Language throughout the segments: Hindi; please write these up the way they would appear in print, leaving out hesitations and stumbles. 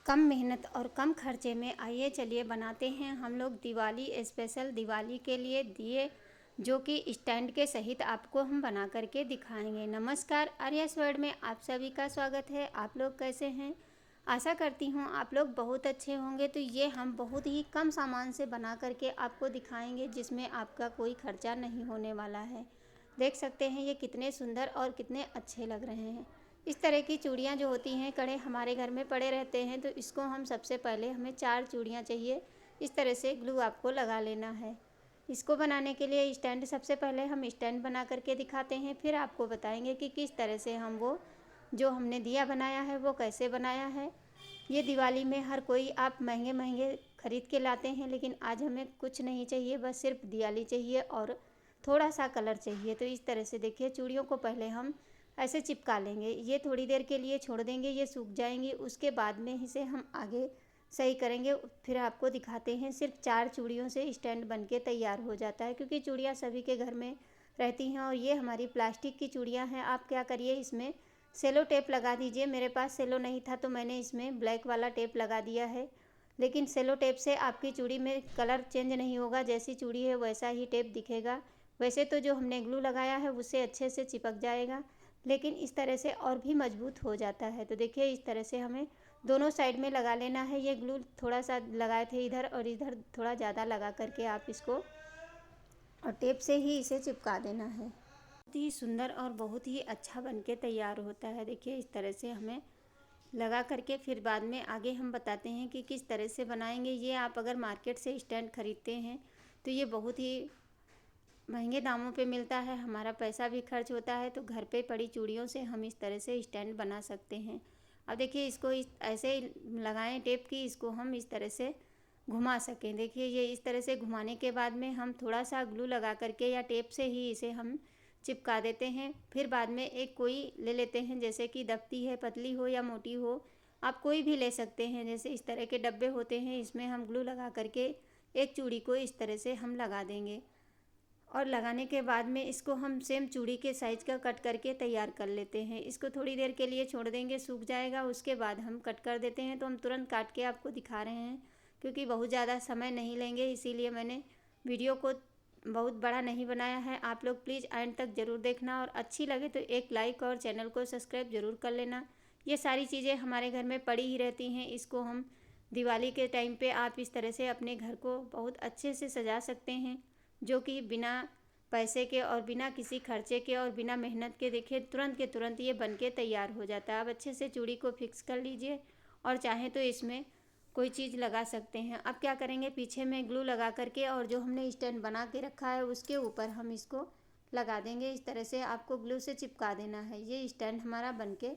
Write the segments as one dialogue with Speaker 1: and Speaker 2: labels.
Speaker 1: कम मेहनत और कम खर्चे में आइए चलिए बनाते हैं हम लोग दिवाली स्पेशल दिवाली के लिए दिए, जो कि स्टैंड के सहित आपको हम बना करके दिखाएंगे। नमस्कार, आर्यस वर्ल्ड में आप सभी का स्वागत है। आप लोग कैसे हैं? आशा करती हूँ आप लोग बहुत अच्छे होंगे। तो ये हम बहुत ही कम सामान से बना करके आपको दिखाएंगे, जिसमें आपका कोई खर्चा नहीं होने वाला है। देख सकते हैं ये कितने सुंदर और कितने अच्छे लग रहे हैं। इस तरह की चूड़ियाँ जो होती हैं, कड़े हमारे घर में पड़े रहते हैं। तो इसको हम सबसे पहले हमें 4 चूड़ियाँ चाहिए। इस तरह से ग्लू आपको लगा लेना है। इसको बनाने के लिए स्टैंड, सबसे पहले हम स्टैंड बना करके दिखाते हैं, फिर आपको बताएंगे कि किस तरह से हम वो जो हमने दिया बनाया है वो कैसे बनाया है। ये दिवाली में हर कोई आप महंगे महंगे ख़रीद के लाते हैं, लेकिन आज हमें कुछ नहीं चाहिए, बस सिर्फ दिवाली चाहिए और थोड़ा सा कलर चाहिए। तो इस तरह से देखिए, चूड़ियों को पहले हम ऐसे चिपका लेंगे। ये थोड़ी देर के लिए छोड़ देंगे, ये सूख जाएंगी। उसके बाद में इसे हम आगे सही करेंगे। फिर आपको दिखाते हैं। सिर्फ 4 चूड़ियों से स्टैंड बन के तैयार हो जाता है, क्योंकि चूड़ियाँ सभी के घर में रहती हैं। और ये हमारी प्लास्टिक की चूड़ियाँ हैं। आप क्या करिए, इसमें सेलो टेप लगा दीजिए। मेरे पास सेलो नहीं था तो मैंने इसमें ब्लैक वाला टेप लगा दिया है, लेकिन सेलो टेप से आपकी चूड़ी में कलर चेंज नहीं होगा। जैसी चूड़ी है वैसा ही टेप दिखेगा। वैसे तो जो हमने ग्लू लगाया है उससे अच्छे से चिपक जाएगा, लेकिन इस तरह से और भी मजबूत हो जाता है। तो देखिए, इस तरह से हमें दोनों साइड में लगा लेना है। ये ग्लू थोड़ा सा लगाए थे इधर, और इधर थोड़ा ज़्यादा लगा करके आप इसको और टेप से ही इसे चिपका देना है। बहुत ही सुंदर और बहुत ही अच्छा बन के तैयार होता है। देखिए, इस तरह से हमें लगा करके फिर बाद में आगे हम बताते हैं कि किस तरह से बनाएंगे। ये आप अगर मार्केट से स्टैंड खरीदते हैं तो ये बहुत ही महंगे दामों पे मिलता है। हमारा पैसा भी खर्च होता है। तो घर पे पड़ी चूड़ियों से हम इस तरह से स्टैंड बना सकते हैं। अब देखिए, इसको ऐसे लगाएं टेप की, इसको हम इस तरह से घुमा सकें। देखिए, ये इस तरह से घुमाने के बाद में हम थोड़ा सा ग्लू लगा करके या टेप से ही इसे हम चिपका देते हैं। फिर बाद में एक कोई ले लेते हैं, जैसे कि दफ्ती है, पतली हो या मोटी हो, आप कोई भी ले सकते हैं। जैसे इस तरह के डब्बे होते हैं, इसमें हम ग्लू लगा करके एक चूड़ी को इस तरह से हम लगा देंगे। और लगाने के बाद में इसको हम सेम चूड़ी के साइज़ का कट करके तैयार कर लेते हैं। इसको थोड़ी देर के लिए छोड़ देंगे, सूख जाएगा। उसके बाद हम कट कर देते हैं। तो हम तुरंत काट के आपको दिखा रहे हैं, क्योंकि बहुत ज़्यादा समय नहीं लेंगे, इसीलिए मैंने वीडियो को बहुत बड़ा नहीं बनाया है। आप लोग प्लीज़ एंड तक ज़रूर देखना, और अच्छी लगे तो एक लाइक और चैनल को सब्सक्राइब ज़रूर कर लेना। ये सारी चीज़ें हमारे घर में पड़ी ही रहती हैं। इसको हम दिवाली के टाइम पे आप इस तरह से अपने घर को बहुत अच्छे से सजा सकते हैं, जो कि बिना पैसे के और बिना किसी खर्चे के और बिना मेहनत के, देखिए तुरंत के तुरंत ये बन के तैयार हो जाता है। अब अच्छे से चूड़ी को फिक्स कर लीजिए, और चाहें तो इसमें कोई चीज़ लगा सकते हैं। अब क्या करेंगे, पीछे में ग्लू लगा करके और जो हमने स्टैंड बना के रखा है उसके ऊपर हम इसको लगा देंगे। इस तरह से आपको ग्लू से चिपका देना है। ये स्टैंड हमारा बन के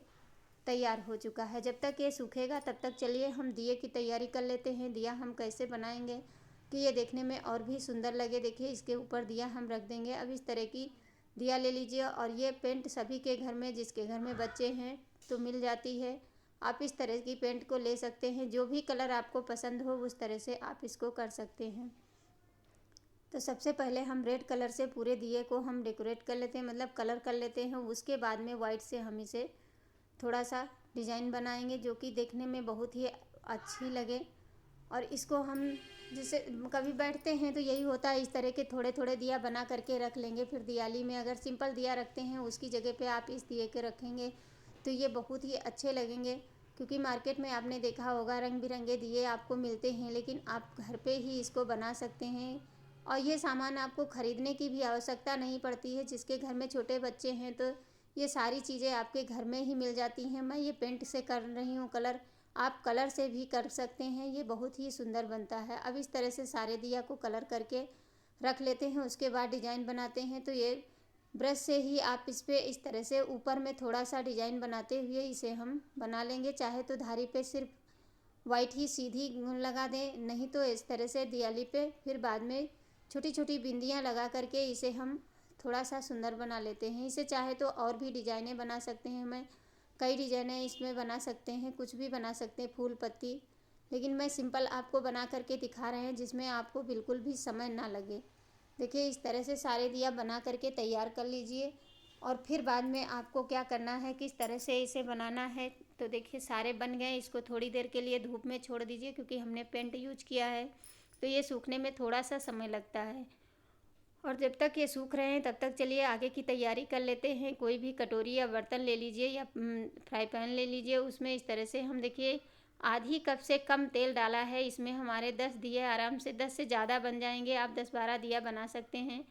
Speaker 1: तैयार हो चुका है। जब तक ये सूखेगा तब तक चलिए हम दिए की तैयारी कर लेते हैं। दिया हम कैसे बनाएंगे कि ये देखने में और भी सुंदर लगे। देखिए, इसके ऊपर दिया हम रख देंगे। अब इस तरह की दिया ले लीजिए, और ये पेंट सभी के घर में, जिसके घर में बच्चे हैं तो मिल जाती है। आप इस तरह की पेंट को ले सकते हैं। जो भी कलर आपको पसंद हो उस तरह से आप इसको कर सकते हैं। तो सबसे पहले हम रेड कलर से पूरे दिए को हम डेकोरेट कर लेते हैं, मतलब कलर कर लेते हैं। उसके बाद में वाइट से हम इसे थोड़ा सा डिज़ाइन बनाएंगे, जो कि देखने में बहुत ही अच्छी लगे। और इसको हम जैसे कभी बैठते हैं तो यही होता है, इस तरह के थोड़े थोड़े दिया बना करके रख लेंगे। फिर दिवाली में अगर सिंपल दिया रखते हैं, उसकी जगह पे आप इस दिए के रखेंगे तो ये बहुत ही अच्छे लगेंगे। क्योंकि मार्केट में आपने देखा होगा रंग बिरंगे दिए आपको मिलते हैं, लेकिन आप घर पे ही इसको बना सकते हैं। और ये सामान आपको ख़रीदने की भी आवश्यकता नहीं पड़ती है। जिसके घर में छोटे बच्चे हैं तो ये सारी चीज़ें आपके घर में ही मिल जाती हैं। मैं ये पेंट से कर रही हूँ कलर, आप कलर से भी कर सकते हैं। ये बहुत ही सुंदर बनता है। अब इस तरह से सारे दिया को कलर करके रख लेते हैं। उसके बाद डिज़ाइन बनाते हैं। तो ये ब्रश से ही आप इस पर इस तरह से ऊपर में थोड़ा सा डिज़ाइन बनाते हुए इसे हम बना लेंगे। चाहे तो धारी पे सिर्फ वाइट ही सीधी लगा दें, नहीं तो इस तरह से दिवाली पे फिर बाद में छोटी छोटी बिंदियाँ लगा करके इसे हम थोड़ा सा सुंदर बना लेते हैं। इसे चाहे तो और भी डिज़ाइनें बना सकते हैं। मैं कई डिज़ाइनें इसमें बना सकते हैं, कुछ भी बना सकते हैं, फूल पत्ती। लेकिन मैं सिंपल आपको बना करके दिखा रहे हैं, जिसमें आपको बिल्कुल भी समय ना लगे। देखिए, इस तरह से सारे दिया बना करके तैयार कर लीजिए। और फिर बाद में आपको क्या करना है, किस तरह से इसे बनाना है, तो देखिए सारे बन गए। इसको थोड़ी देर के लिए धूप में छोड़ दीजिए, क्योंकि हमने पेंट यूज किया है तो ये सूखने में थोड़ा सा समय लगता है। और जब तक ये सूख रहे हैं तब तक चलिए आगे की तैयारी कर लेते हैं। कोई भी कटोरी या बर्तन ले लीजिए या फ्राई पैन ले लीजिए। उसमें इस तरह से हम देखिए आधी कप से कम तेल डाला है। इसमें हमारे 10 दिए आराम से, 10 से ज़्यादा बन जाएंगे। आप 10-12 दिया बना सकते हैं।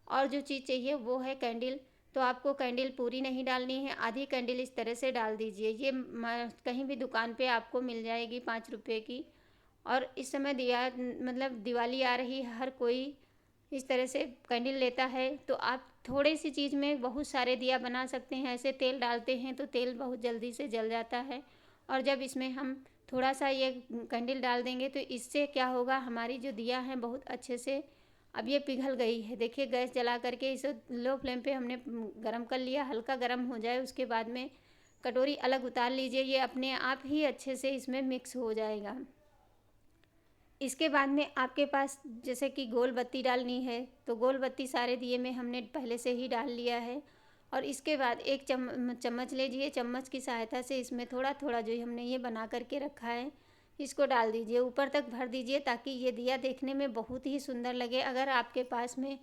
Speaker 1: और जो चीज़ चाहिए वो है कैंडल। तो आपको कैंडल पूरी नहीं डालनी है, आधी कैंडल इस तरह से डाल दीजिए। ये कहीं भी दुकान पे आपको मिल जाएगी 5 रुपये की। और इस समय मतलब दिवाली आ रही है, हर कोई इस तरह से कैंडल लेता है। तो आप थोड़ी सी चीज़ में बहुत सारे दिया बना सकते हैं। ऐसे तेल डालते हैं तो तेल बहुत जल्दी से जल जाता है। और जब इसमें हम थोड़ा सा ये कैंडल डाल देंगे तो इससे क्या होगा, हमारी जो दिया है बहुत अच्छे से अब ये पिघल गई है। देखिए गैस जला करके इसे लो फ्लेम पे हमने गरम कर लिया। हल्का गरम हो जाए उसके बाद में कटोरी अलग उतार लीजिए। ये अपने आप ही अच्छे से इसमें मिक्स हो जाएगा। इसके बाद में आपके पास जैसे कि गोल बत्ती डालनी है तो गोल बत्ती सारे दिए में हमने पहले से ही डाल लिया है। और इसके बाद एक चम्मच लीजिए। चम्मच की सहायता से इसमें थोड़ा थोड़ा जो हमने ये बना करके रखा है इसको डाल दीजिए। ऊपर तक भर दीजिए ताकि ये दिया देखने में बहुत ही सुंदर लगे। अगर आपके पास में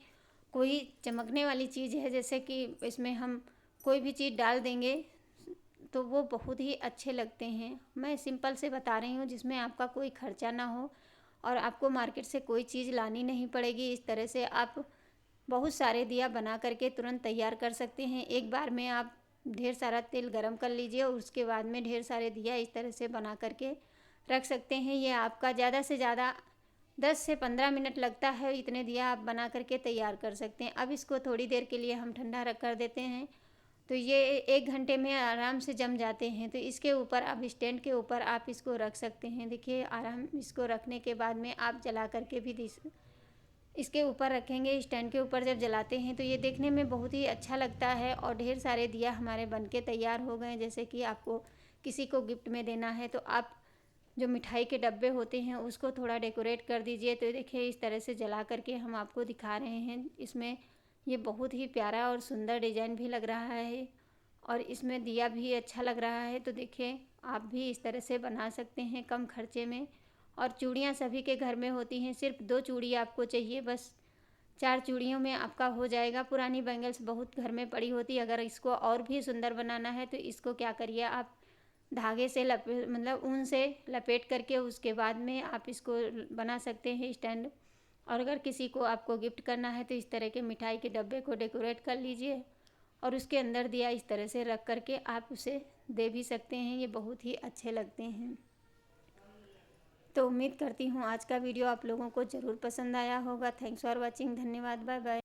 Speaker 1: कोई चमकने वाली चीज़ है, जैसे कि इसमें हम कोई भी चीज़ डाल देंगे तो वो बहुत ही अच्छे लगते हैं। मैं सिंपल से बता रही हूँ जिसमें आपका कोई खर्चा ना हो और आपको मार्केट से कोई चीज़ लानी नहीं पड़ेगी। इस तरह से आप बहुत सारे दिया बना करके तुरंत तैयार कर सकते हैं। एक बार में आप ढेर सारा तेल गरम कर लीजिए और उसके बाद में ढेर सारे दिया इस तरह से बना करके रख सकते हैं। ये आपका ज़्यादा से ज़्यादा 10 से 15 मिनट लगता है। इतने दिया आप बना करके तैयार कर सकते हैं। अब इसको थोड़ी देर के लिए हम ठंडा रख कर देते हैं। तो ये 1 घंटे में आराम से जम जाते हैं। तो इसके ऊपर आप स्टैंड के ऊपर आप इसको रख सकते हैं। देखिए आराम इसको रखने के बाद में आप जला करके भी इसके ऊपर रखेंगे। स्टैंड के ऊपर जब जलाते हैं तो ये देखने में बहुत ही अच्छा लगता है। और ढेर सारे दिया हमारे बनके तैयार हो गए। जैसे कि आपको किसी को गिफ्ट में देना है तो आप जो मिठाई के डब्बे होते हैं उसको थोड़ा डेकोरेट कर दीजिए। तो देखिए इस तरह से जला करके हम आपको दिखा रहे हैं। इसमें ये बहुत ही प्यारा और सुंदर डिज़ाइन भी लग रहा है और इसमें दिया भी अच्छा लग रहा है। तो देखिए आप भी इस तरह से बना सकते हैं कम खर्चे में। और चूड़ियाँ सभी के घर में होती हैं, सिर्फ 2 चूड़ी आपको चाहिए, बस 4 चूड़ियों में आपका हो जाएगा। पुरानी बैंगल्स बहुत घर में पड़ी होती है। अगर इसको और भी सुंदर बनाना है तो इसको क्या करिए, आप धागे से मतलब ऊन से लपेट करके उसके बाद में आप इसको बना सकते हैं स्टैंड। और अगर किसी को आपको गिफ्ट करना है तो इस तरह के मिठाई के डब्बे को डेकोरेट कर लीजिए और उसके अंदर दिया इस तरह से रख करके आप उसे दे भी सकते हैं। ये बहुत ही अच्छे लगते हैं। तो उम्मीद करती हूँ आज का वीडियो आप लोगों को ज़रूर पसंद आया होगा। Thanks for watching. धन्यवाद। Bye bye.